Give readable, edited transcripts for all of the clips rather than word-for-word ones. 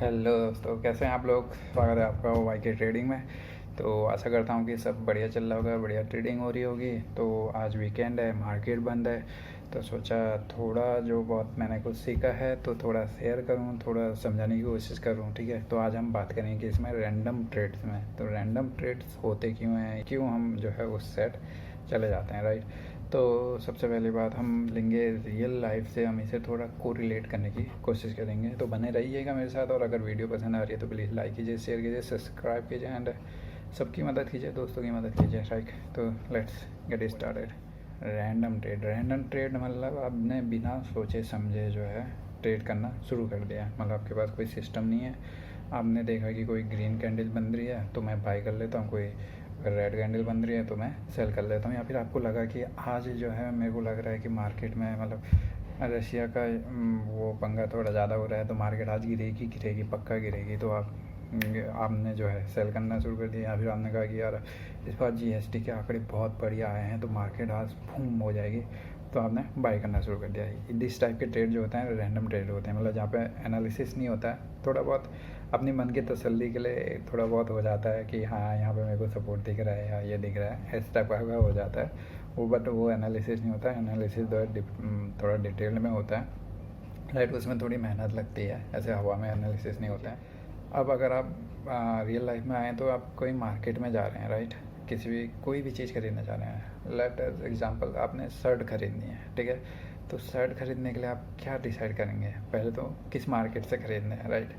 Hello दोस्तों, कैसे हैं आप लोग। स्वागत है आपका वाई के ट्रेडिंग में। तो आशा करता हूँ कि सब बढ़िया चल रहा होगा, बढ़िया ट्रेडिंग हो रही होगी। तो आज वीकेंड है, मार्केट बंद है, तो सोचा थोड़ा जो बहुत मैंने कुछ सीखा है तो थोड़ा शेयर करूँ, थोड़ा समझाने की कोशिश करूँ। ठीक है, तो आज हम बात करेंगे इसमें रैंडम ट्रेड्स में। तो रैंडम ट्रेड्स होते क्यों हैं, क्यों हम जो है उस सेट चले जाते हैं, राइट। तो सबसे पहली बात हम लेंगे रियल लाइफ से, हम इसे थोड़ा कोरिलेट करने की कोशिश करेंगे। तो बने रहिएगा मेरे साथ, और अगर वीडियो पसंद आ रही है तो प्लीज़ लाइक कीजिए, शेयर कीजिए, सब्सक्राइब कीजिए एंड सबकी मदद कीजिए, दोस्तों की मदद कीजिए, राइट। तो let's get started. Random trade मतलब आपने बिना सोचे समझे जो है ट्रेड करना शुरू कर दिया। मतलब आपके पास कोई सिस्टम नहीं है, आपने देखा कि कोई ग्रीन कैंडल बन रही है तो मैं बाई कर लेता हूँ, कोई रेड कैंडल बन रही है तो मैं सेल कर लेता हूँ। या फिर आपको लगा कि आज जो है मेरे को लग रहा है कि मार्केट में मतलब रशिया का वो पंगा थोड़ा ज़्यादा हो रहा है, तो मार्केट आज गिरेगी पक्का गिरेगी, तो आपने जो है सेल करना शुरू कर दिया। या फिर आपने कहा कि यार इस बार जीएसटी के आंकड़े बहुत बढ़िया आए हैं तो मार्केट आज बूम हो जाएगी, तो आपने बाई करना शुरू कर दिया। इस टाइप के ट्रेड जो होते हैं रैंडम ट्रेड होते हैं, मतलब जहाँ पे एनालिसिस नहीं होता है, थोड़ा बहुत अपनी मन की तसल्ली के लिए थोड़ा बहुत हो जाता है कि हाँ यहाँ पे मेरे को सपोर्ट दिख रहा है या ये दिख रहा है, इस टाइप का हो जाता है वो। बट वो एनालिसिस नहीं होता है, एनालिसिस थोड़ा डिटेल में होता है, राइट। उसमें थोड़ी मेहनत लगती है, ऐसे हवा में एनालिसिस नहीं होता है। अब अगर आप रियल लाइफ में आए तो आप कोई मार्केट में जा रहे हैं, राइट, किसी भी कोई भी चीज़ खरीदना चाह रहे हैं। लेट एग्जांपल आपने शर्ट खरीदनी है, ठीक है। तो शर्ट खरीदने के लिए आप क्या डिसाइड करेंगे, पहले तो किस मार्केट से खरीदना है, राइट।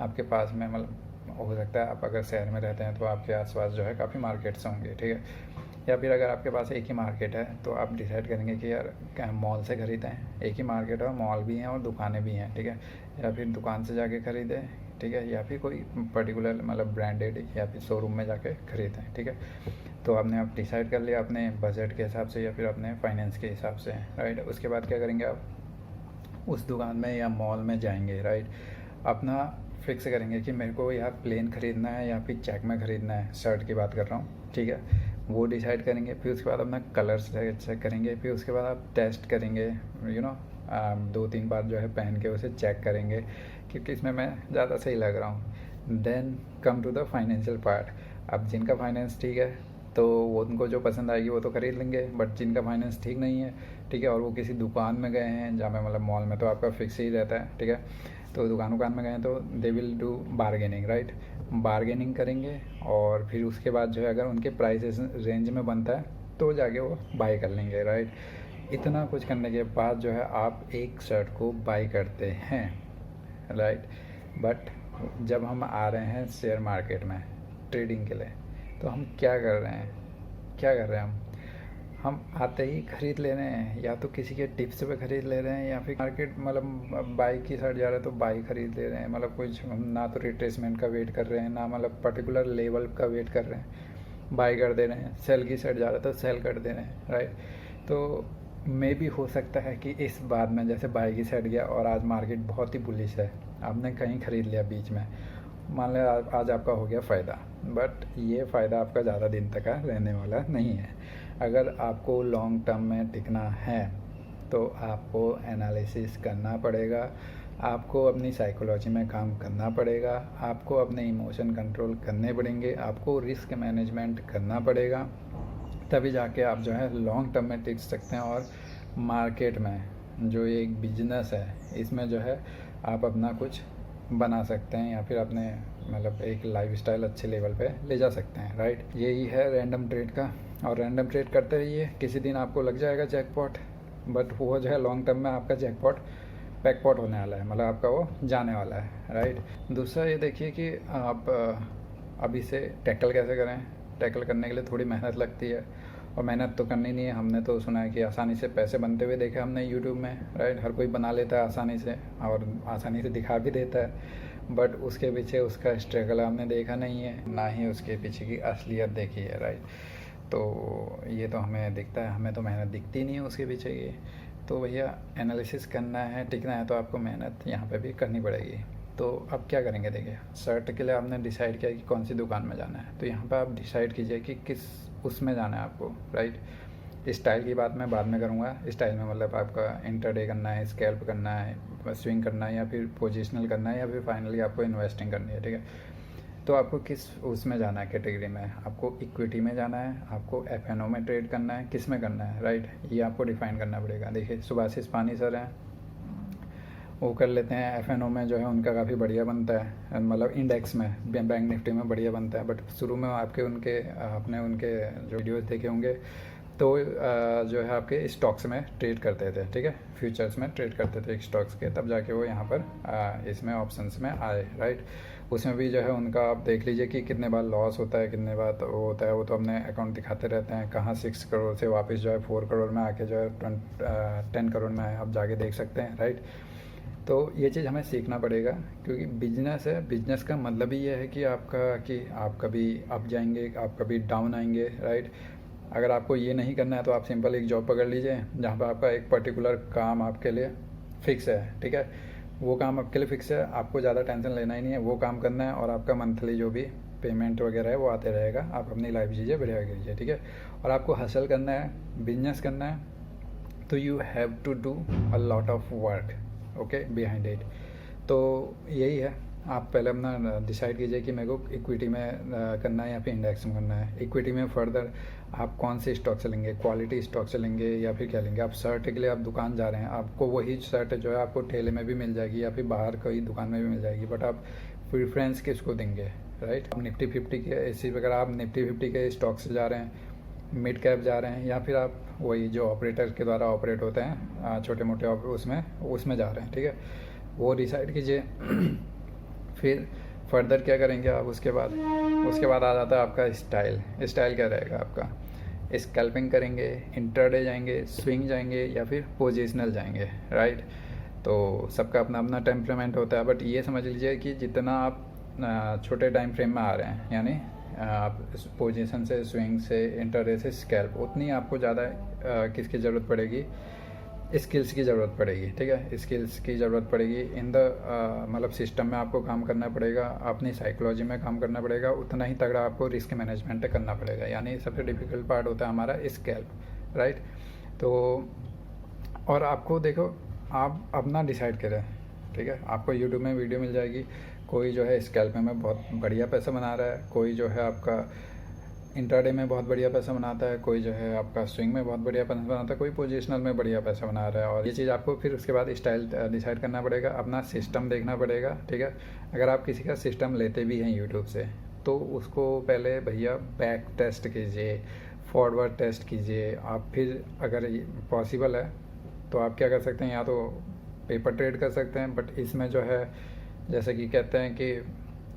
आपके पास में मतलब हो सकता है आप अगर शहर में रहते हैं तो आपके आसपास जो है काफ़ी मार्केट्स होंगे, ठीक है। या फिर अगर आपके पास एक ही मार्केट है तो आप डिसाइड करेंगे कि यार क्या मॉल से ख़रीदें, एक ही मार्केट है और मॉल भी हैं और दुकानें भी हैं, ठीक है। या फिर दुकान से जाके ख़रीदें, ठीक है, या फिर कोई पर्टिकुलर मतलब ब्रांडेड या फिर शोरूम में जाके ख़रीदें, ठीक है। तो आपने आप डिसाइड कर लिया अपने बजट के हिसाब से या फिर अपने फाइनेंस के हिसाब से, राइट। उसके बाद क्या करेंगे, आप उस दुकान में या मॉल में जाएंगे, राइट। अपना फिक्स करेंगे कि मेरे को यार प्लेन ख़रीदना है या फिर चेक में ख़रीदना है, शर्ट की बात कर रहा हूँ, ठीक है। वो डिसाइड करेंगे, फिर उसके बाद अपना कलर चेक करेंगे, फिर उसके बाद आप टेस्ट करेंगे, यू नो 2-3 बार जो है पहन के उसे चेक करेंगे कि किस में मैं ज़्यादा सही लग रहा हूँ। Then come to the financial part. अब जिनका फाइनेंस ठीक है तो वो उनको जो पसंद आएगी वो तो खरीद लेंगे, बट जिनका फाइनेंस ठीक नहीं है, ठीक है, और वो किसी दुकान में गए हैं जहाँ पे मतलब मॉल में तो आपका फिक्स ही रहता है, ठीक है, तो दुकान में गए हैं तो they will do bargaining, right. Bargaining करेंगे और फिर उसके बाद जो है अगर उनके प्राइस रेंज में बनता है तो जाके वो बाई कर लेंगे, राइट। इतना कुछ करने के बाद जो है आप एक शर्ट को बाई करते हैं, राइट। बट जब हम आ रहे हैं शेयर मार्केट में ट्रेडिंग के लिए तो हम क्या कर रहे हैं, हम आते ही ख़रीद ले रहे हैं, या तो किसी के टिप्स पे ख़रीद ले रहे हैं या फिर मार्केट मतलब बाई की साइड जा रहे हैं तो बाई ख़रीद ले रहे हैं। मतलब कुछ ना तो रिट्रेसमेंट का वेट कर रहे हैं, ना मतलब पर्टिकुलर लेवल का वेट कर रहे हैं, बाई कर दे रहे हैं। सेल की साइड जा रहा है तो सेल कर दे रहे हैं, राइट। तो मे भी हो सकता है कि इस बाद में जैसे बाई की साइड गया और आज मार्केट बहुत ही बुलिश है, आपने कहीं ख़रीद लिया बीच में, मान लिया आज आपका हो गया फ़ायदा, बट ये फ़ायदा आपका ज़्यादा दिन तक का रहने वाला नहीं है। अगर आपको लॉन्ग टर्म में टिकना है तो आपको एनालिसिस करना पड़ेगा, आपको अपनी साइकोलॉजी में काम करना पड़ेगा, आपको अपने इमोशन कंट्रोल करने पड़ेंगे, आपको रिस्क मैनेजमेंट करना पड़ेगा, तभी जाके आप जो है लॉन्ग टर्म में टिक सकते हैं। और मार्केट में जो ये एक बिजनेस है इसमें जो है आप अपना कुछ बना सकते हैं या फिर अपने मतलब एक लाइफस्टाइल अच्छे लेवल पे ले जा सकते हैं, राइट। यही है रैंडम ट्रेड का, और रैंडम ट्रेड करते रहिए, किसी दिन आपको लग जाएगा जैकपॉट, बट वो जो है लॉन्ग टर्म में आपका जैकपॉट पैकपॉट होने वाला है, मतलब आपका वो जाने वाला है, राइट। दूसरा ये देखिए कि आप अभी से टैकल कैसे करें। टैकल करने के लिए थोड़ी मेहनत लगती है, और मेहनत तो करनी नहीं है। हमने तो सुना है कि आसानी से पैसे बनते हुए देखे हमने यूट्यूब में, राइट। हर कोई बना लेता है आसानी से और आसानी से दिखा भी देता है, बट उसके पीछे उसका स्ट्रगल हमने देखा नहीं है, ना ही उसके पीछे की असलियत देखी है, राइट। तो ये तो हमें दिखता है, हमें तो मेहनत दिखती नहीं है उसके पीछे की। तो भैया एनालिसिस करना है, टिकना है, तो आपको मेहनत यहाँ पे भी करनी पड़ेगी। तो अब क्या करेंगे, देखिए शर्ट के लिए आपने डिसाइड किया कि कौन सी दुकान में जाना है, तो यहाँ पे आप डिसाइड कीजिए कि किस उसमें जाना है आपको, राइट। स्टाइल की बात मैं बाद में करूँगा। स्टाइल में मतलब आपका इंटरडे करना है, स्कैल्प करना है, स्विंग करना है, या फिर पोजिशनल करना है, या फिर फाइनली आपको इन्वेस्टिंग करनी है, ठीक है। तो आपको किस उसमें जाना है कैटेगरी में, आपको इक्विटी में जाना है, आपको एफ.एन.ओ में ट्रेड करना है, किस में करना है, राइट, ये आपको डिफाइन करना पड़ेगा। देखिए सुभाषिस पानी सर हैं, वो कर लेते हैं एफ.एन.ओ में, जो है उनका काफ़ी बढ़िया बनता है, मतलब इंडेक्स में बैंक निफ्टी में बढ़िया बनता है। बट शुरू में आपके उनके आपने उनके जो वीडियोस देखे होंगे तो जो है आपके स्टॉक्स में ट्रेड करते थे, ठीक है, फ्यूचर्स में ट्रेड करते थे स्टॉक्स के, तब जाके वो यहाँ पर इसमें ऑप्शंस में आए, राइट। उसमें भी जो है उनका आप देख लीजिए कि कितने बार लॉस होता है, कितने बार वो होता है, वो तो अपने अकाउंट दिखाते रहते हैं, कहाँ 6 करोड़ से वापस जो है 4 करोड़ में आके जो है 10 करोड़ में आप जाके देख सकते हैं, राइट। तो ये चीज़ हमें सीखना पड़ेगा, क्योंकि बिजनेस है, बिजनेस का मतलब ही ये है कि आप कभी अप जाएंगे, आप कभी डाउन आएंगे, राइट। अगर आपको ये नहीं करना है तो आप सिंपल एक जॉब पकड़ लीजिए जहाँ पर आपका एक पर्टिकुलर काम आपके लिए फिक्स है, ठीक है, वो काम आपके लिए फिक्स है, आपको ज़्यादा टेंशन लेना ही नहीं है, वो काम करना है और आपका मंथली जो भी पेमेंट वगैरह है वो आते रहेगा, आप अपनी लाइफ जीजिए, बढ़िया कीजिए, ठीक है। और आपको हसल करना है, बिजनेस करना है, तो you have to do a lot of work, okay, behind it. तो यही है, आप पहले अपना डिसाइड कीजिए कि मेरे को इक्विटी में करना है या फिर इंडेक्स में करना है। इक्विटी में फर्दर आप कौन से स्टॉक से लेंगे, क्वालिटी स्टॉक से लेंगे या फिर क्या लेंगे। आप शर्ट के लिए आप दुकान जा रहे हैं, आपको वही शर्ट जो है आपको ठेले में भी मिल जाएगी या फिर बाहर कोई दुकान में भी मिल जाएगी, बट आप प्रेफरेंस किसको देंगे, राइट। आप निफ्टी 50 के इसी वगैरह आप निफ्टी 50 के स्टॉक से जा रहे हैं, मिड कैप जा रहे हैं, या फिर आप वही जो ऑपरेटर के द्वारा ऑपरेट होते हैं छोटे मोटे उसमें जा रहे हैं, ठीक है, वो डिसाइड कीजिए। फिर फर्दर क्या करेंगे आप, उसके बाद आ जाता है आपका स्टाइल क्या रहेगा आपका, स्कैल्पिंग करेंगे, इंट्राडे जाएंगे, स्विंग जाएंगे, या फिर पोजिशनल जाएंगे, राइट। तो सबका अपना अपना टेम्परामेंट होता है, बट ये समझ लीजिए कि जितना आप छोटे टाइम फ्रेम में आ रहे हैं, यानी आप पोजीशन से, स्विंग से, इंट्राडे से स्कैल्प, उतनी आपको ज़्यादा किसकी ज़रूरत पड़ेगी, स्किल्स की ज़रूरत पड़ेगी, ठीक है, स्किल्स की ज़रूरत पड़ेगी इन द मतलब सिस्टम में आपको काम करना पड़ेगा, अपनी साइकोलॉजी में काम करना पड़ेगा, उतना ही तगड़ा आपको रिस्क मैनेजमेंट करना पड़ेगा, यानी सबसे डिफ़िकल्ट पार्ट होता है हमारा स्कैल्प, राइट। तो और आपको देखो, आप अपना डिसाइड करें, ठीक है, आपको यूट्यूब में वीडियो मिल जाएगी, कोई जो है स्कैल्प में बहुत बढ़िया पैसा बना रहा है, कोई जो है आपका इंट्राडे में बहुत बढ़िया पैसा बनाता है, कोई जो है आपका स्विंग में बहुत बढ़िया पैसा बनाता है, कोई पोजीशनल में बढ़िया पैसा बना रहा है। और ये चीज़ आपको फिर उसके बाद स्टाइल डिसाइड करना पड़ेगा, अपना सिस्टम देखना पड़ेगा, ठीक है। अगर आप किसी का सिस्टम लेते भी हैं यूट्यूब से, तो उसको पहले भैया बैक टेस्ट कीजिए, फॉरवर्ड टेस्ट कीजिए। आप फिर अगर पॉसिबल है तो आप क्या कर सकते हैं, या तो पेपर ट्रेड कर सकते हैं, बट इसमें जो है जैसे कि कहते हैं कि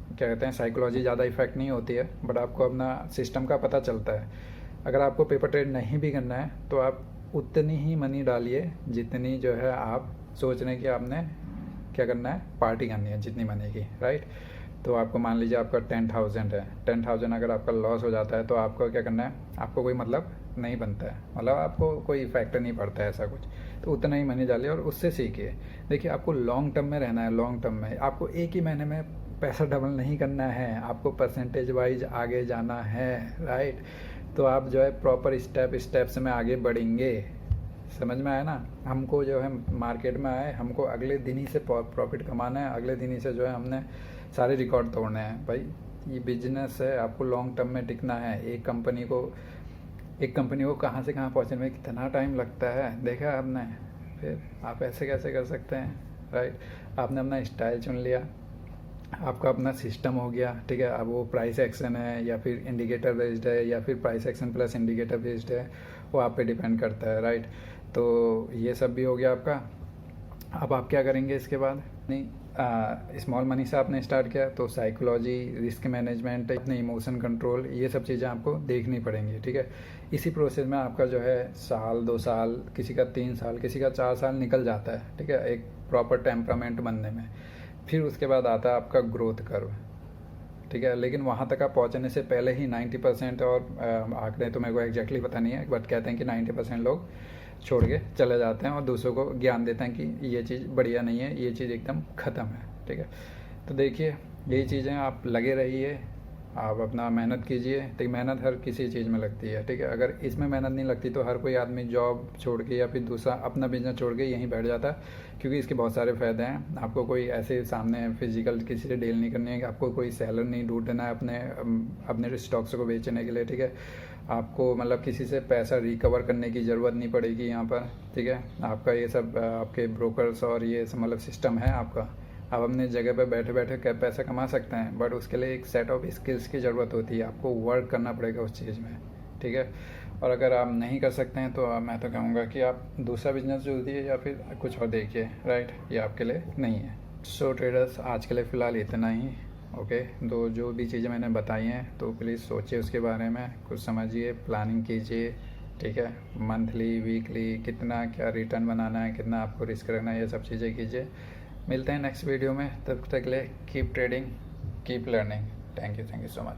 क्या कहते हैं, साइकोलॉजी ज़्यादा इफेक्ट नहीं होती है, बट आपको अपना सिस्टम का पता चलता है। अगर आपको पेपर ट्रेड नहीं भी करना है तो आप उतनी ही मनी डालिए जितनी जो है आप सोच रहे हैं कि आपने क्या करना है, पार्टी करनी है जितनी मनी की, राइट। तो आपको मान लीजिए आपका 10,000 है, 10,000 अगर आपका लॉस हो जाता है तो आपको क्या करना है, आपको कोई मतलब नहीं बनता है, मतलब आपको कोई इफेक्ट नहीं पड़ता है ऐसा कुछ, तो उतना ही मनी डालिए और उससे सीखिए। देखिए आपको लॉन्ग टर्म में रहना है, लॉन्ग टर्म में आपको एक ही महीने में पैसा डबल नहीं करना है, आपको परसेंटेज वाइज आगे जाना है, राइट। तो आप जो है प्रॉपर स्टेप्स में आगे बढ़ेंगे, समझ में आया ना। हमको जो है मार्केट में आए, हमको अगले दिन ही से प्रॉफिट कमाना है, अगले दिन ही से जो है हमने सारे रिकॉर्ड तोड़ने हैं। भाई ये बिजनेस है, आपको लॉन्ग टर्म में टिकना है। एक कंपनी को कहाँ से कहाँ पहुँचने में कितना टाइम लगता है देखा आपने, फिर आप ऐसे कैसे कर सकते हैं, राइट। आपने अपना स्टाइल चुन लिया, आपका अपना सिस्टम हो गया, ठीक है। अब वो प्राइस एक्शन है या फिर इंडिकेटर बेस्ड है या फिर price action plus indicator based है, वो आप पे डिपेंड करता है, राइट। तो ये सब भी हो गया आपका। अब आप क्या करेंगे इसके बाद, नहीं स्मॉल मनी से आपने स्टार्ट किया तो साइकोलॉजी, रिस्क मैनेजमेंट, अपने इमोशन कंट्रोल, ये सब चीज़ें आपको देखनी पड़ेंगी, ठीक है। इसी प्रोसेस में आपका जो है साल 2 साल, किसी का 3 साल, किसी का 4 साल निकल जाता है, ठीक है, एक प्रॉपर टेम्परामेंट बनने में। फिर उसके बाद आता है आपका ग्रोथ कर्व, ठीक है। लेकिन वहाँ तक आप पहुँचने से पहले ही 90% और आंकड़े तो मेरे को एग्जैक्टली पता नहीं है, बट कहते हैं कि 90% लोग छोड़ के चले जाते हैं और दूसरों को ज्ञान देते हैं कि ये चीज़ बढ़िया नहीं है, ये चीज़ एकदम ख़त्म है, ठीक है। तो देखिए यही चीज़ें आप लगे रहिए, आप अपना मेहनत कीजिए। ठीक, मेहनत हर किसी चीज़ में लगती है, ठीक है। अगर इसमें मेहनत नहीं लगती तो हर कोई आदमी जॉब छोड़ के या फिर दूसरा अपना बिजनेस छोड़ के यहीं बैठ जाता है, क्योंकि इसके बहुत सारे फ़ायदे हैं। आपको कोई ऐसे सामने फिजिकल किसी से डील नहीं करनी है, कि आपको कोई सेलर नहीं ढूंढना है अपने स्टॉक्स को बेचने के लिए, ठीक है। आपको मतलब किसी से पैसा रिकवर करने की ज़रूरत नहीं पड़ेगी यहाँ पर, ठीक है। आपका ये सब आपके ब्रोकर्स और ये सब मतलब सिस्टम है आपका। आप अपने जगह पे बैठे बैठे पैसा कमा सकते हैं, बट उसके लिए एक सेट ऑफ स्किल्स की ज़रूरत होती है। आपको वर्क करना पड़ेगा उस चीज़ में, ठीक है। और अगर आप नहीं कर सकते हैं तो मैं तो कहूँगा कि आप दूसरा बिजनेस ढूंढिए या फिर कुछ और देखिए, राइट। ये आपके लिए नहीं है। सो ट्रेडर्स, आज के लिए फ़िलहाल इतना ही, ओके। तो जो भी चीज़ें मैंने बताई हैं तो प्लीज़ सोचिए उसके बारे में, कुछ समझिए, प्लानिंग कीजिए, ठीक है। मंथली, वीकली कितना क्या रिटर्न बनाना है, कितना आपको रिस्क रखना है, ये सब चीज़ें कीजिए। मिलते हैं नेक्स्ट वीडियो में, तब तक के लिए keep trading, keep learning. Thank you so much.